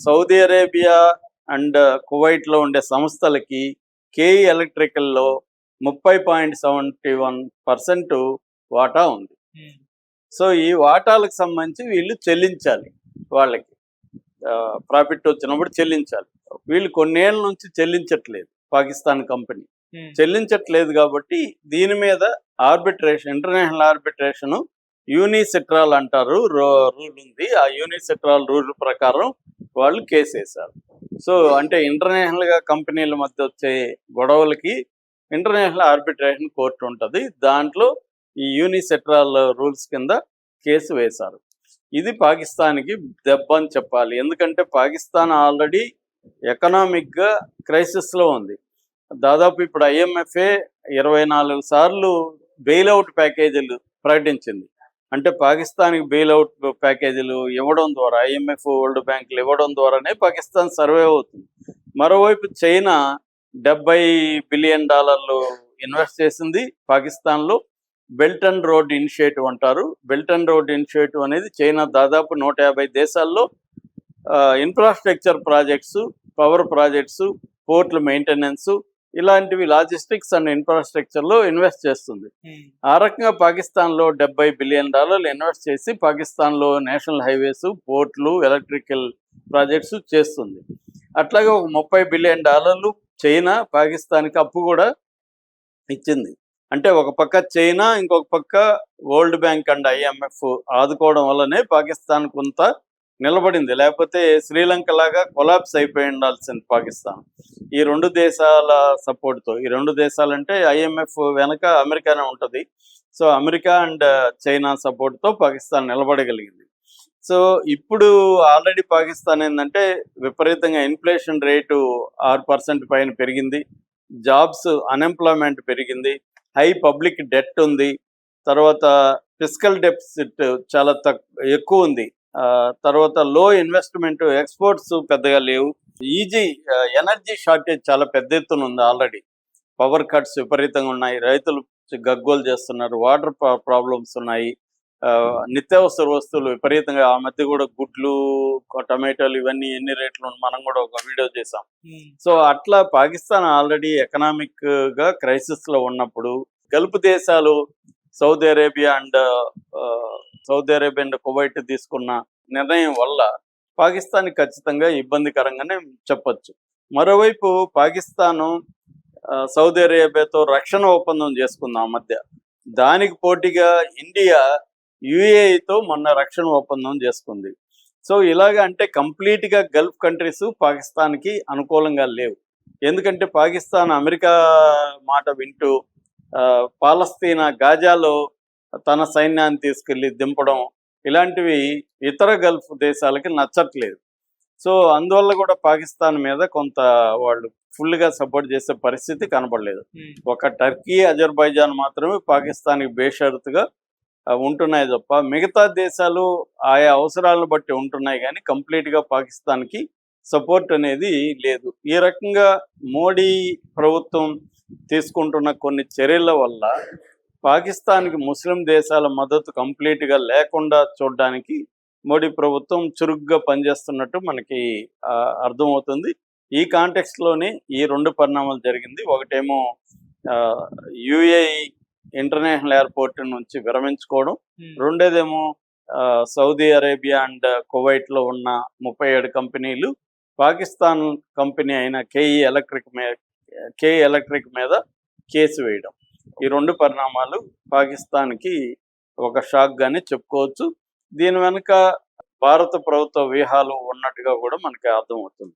Saudi Arabia and కువైట్లో ఉండే సంస్థలకి కేఈ ఎలక్ట్రికల్లో 30.71% వాటా ఉంది. సో ఈ వాటాలకు సంబంధించి వీళ్ళు చెల్లించాలి, వాళ్ళకి ప్రాఫిట్ వచ్చినప్పుడు చెల్లించాలి. వీళ్ళు కొన్నేళ్ల నుంచి చెల్లించట్లేదు, పాకిస్తాన్ కంపెనీ చెల్లించట్లేదు. కాబట్టి దీని మీద ఆర్బిట్రేషన్, ఇంటర్నేషనల్ ఆర్బిట్రేషన్ యూనిసెట్రాల్ అంటారు రూల్ ఉంది. ఆ యూనిసెట్రాల్ రూల్ ప్రకారం వాళ్ళు కేసు వేశారు. సో అంటే ఇంటర్నేషనల్గా కంపెనీల మధ్య వచ్చే గొడవలకి ఇంటర్నేషనల్ ఆర్బిట్రేషన్ కోర్టు ఉంటుంది, దాంట్లో ఈ యూనిసెట్రాల్ రూల్స్ కింద కేసు వేశారు. ఇది పాకిస్తాన్కి దెబ్బ అని చెప్పాలి. ఎందుకంటే పాకిస్తాన్ ఆల్రెడీ ఎకనామిక్గా క్రైసిస్లో ఉంది. దాదాపు ఇప్పుడు IMFఏ 24 సార్లు బెయిల్అవుట్ ప్యాకేజీలు ప్రకటించింది. అంటే పాకిస్తాన్కి బెయిల్అవుట్ ప్యాకేజీలు ఇవ్వడం ద్వారా, IMF, వరల్డ్ బ్యాంకులు ఇవ్వడం ద్వారానే పాకిస్తాన్ సర్వే అవుతుంది. మరోవైపు చైనా $70 బిలియన్ ఇన్వెస్ట్ చేసింది పాకిస్తాన్లో. బెల్ట్ అండ్ రోడ్ ఇనిషియేటివ్ అంటారు. బెల్ట్ అండ్ రోడ్ ఇనిషియేటివ్ అనేది చైనా దాదాపు 150 దేశాల్లో ఇన్ఫ్రాస్ట్రక్చర్ ప్రాజెక్ట్స్, పవర్ ప్రాజెక్ట్స్, పోర్ట్ల మెయింటెనెన్స్, ఇలాంటివి లాజిస్టిక్స్ అండ్ ఇన్ఫ్రాస్ట్రక్చర్లో ఇన్వెస్ట్ చేస్తుంది. ఆ రకంగా పాకిస్తాన్లో $70 బిలియన్ ఇన్వెస్ట్ చేసి పాకిస్తాన్లో నేషనల్ హైవేస్, పోర్ట్లు, ఎలక్ట్రికల్ ప్రాజెక్ట్స్ చేస్తుంది. అట్లాగే ఒక $30 బిలియన్ చైనా పాకిస్తాన్కి అప్పు కూడా ఇచ్చింది. అంటే ఒక పక్క చైనా, ఇంకొక పక్క వరల్డ్ బ్యాంక్ అండ్ IMF ఆదుకోవడం వల్లనే పాకిస్తాన్ కొంత నిలబడింది. లేకపోతే శ్రీలంక లాగా కొలాప్స్ అయిపోయి ఉండాల్సింది పాకిస్తాన్. ఈ రెండు దేశాల సపోర్ట్తో, ఈ రెండు దేశాలంటే IMF వెనక అమెరికానే ఉంటుంది. సో అమెరికా అండ్ చైనా సపోర్ట్తో పాకిస్తాన్ నిలబడగలిగింది. సో ఇప్పుడు ఆల్రెడీ పాకిస్తాన్ ఏంటంటే విపరీతంగా ఇన్ఫ్లేషన్ రేటు 6% పైన పెరిగింది, జాబ్స్, అన్ఎంప్లాయ్మెంట్ పెరిగింది, హై పబ్లిక్ డెట్ ఉంది, తర్వాత ఫిస్కల్ డెఫిసిట్ చాలా ఎక్కువ ఉంది, తర్వాత లో ఇన్వెస్ట్మెంట్, ఎక్స్పోర్ట్స్ పెద్దగా లేవు, ఎనర్జీ షార్టేజ్ చాలా పెద్ద ఎత్తున ఉంది. ఆల్రెడీ పవర్ కట్స్ విపరీతంగా ఉన్నాయి, రైతులు గగ్గోలు చేస్తున్నారు, వాటర్ ప్రాబ్లమ్స్ ఉన్నాయి, నిత్యావసర వస్తువులు విపరీతంగా, ఆ మధ్య కూడా గుడ్లు, టమాటోలు ఇవన్నీ ఎన్ని రేట్లు మనం కూడా ఒక వీడియో చేసాం. సో అట్లా పాకిస్తాన్ ఆల్రెడీ ఎకనామిక్ గా క్రైసిస్ లో ఉన్నప్పుడు గల్ఫ్ దేశాలు సౌదీ అరేబియా అండ్ కువైట్ తీసుకున్న నిర్ణయం వల్ల పాకిస్తాన్ ఖచ్చితంగా ఇబ్బందికరంగానే చెప్పొచ్చు. మరోవైపు పాకిస్తాను సౌదీ అరేబియాతో రక్షణ ఒప్పందం చేసుకుంది ఆ మధ్య. దానికి పోటీగా ఇండియా UAEతో మొన్న రక్షణ ఒప్పందం చేసుకుంది. సో ఇలాగ అంటే కంప్లీట్గా గల్ఫ్ కంట్రీస్ పాకిస్తాన్కి అనుకూలంగా లేవు. ఎందుకంటే పాకిస్తాన్ అమెరికా మాట వింటూ పాలస్తీనా గాజాలో తన సైన్యాన్ని తీసుకెళ్ళి దింపడం, ఇలాంటివి ఇతర గల్ఫ్ దేశాలకి నచ్చట్లేదు. సో అందువల్ల కూడా పాకిస్తాన్ మీద కొంత వాళ్ళు ఫుల్గా సపోర్ట్ చేసే పరిస్థితి కనబడలేదు. ఒక టర్కీ, అజర్బైజాన్ మాత్రమే పాకిస్తాన్కి బేషరతుగా ఉంటున్నాయి తప్ప మిగతా దేశాలు ఆయా అవసరాలను బట్టి ఉంటున్నాయి, కానీ కంప్లీట్గా పాకిస్తాన్కి సపోర్ట్ అనేది లేదు. ఈ రకంగా మోడీ ప్రభుత్వం తీసుకుంటున్న కొన్ని చర్యల వల్ల పాకిస్తాన్కి ముస్లిం దేశాల మద్దతు కంప్లీట్గా లేకుండా చూడడానికి మోడీ ప్రభుత్వం చురుగ్గా పనిచేస్తున్నట్టు మనకి అర్థమవుతుంది. ఈ కాంటెక్స్ట్లోనే ఈ రెండు పరిణామాలు జరిగింది. ఒకటేమో UAE ఇంటర్నేషనల్ ఎయిర్పోర్ట్ నుంచి విరమించుకోవడం, రెండోదేమో సౌదీ అరేబియా అండ్ కువైట్లో ఉన్న 37 కంపెనీలు పాకిస్తాన్ కంపెనీ అయిన కేఈ ఎలక్ట్రిక్ మీద కేసు వేయడం. ఈ రెండు పరిణామాలు పాకిస్తాన్కి ఒక షాక్గానే చెప్పుకోవచ్చు. దీని వెనుక భారత ప్రభుత్వ వ్యూహాలు ఉన్నట్టుగా కూడా మనకి అర్థమవుతుంది.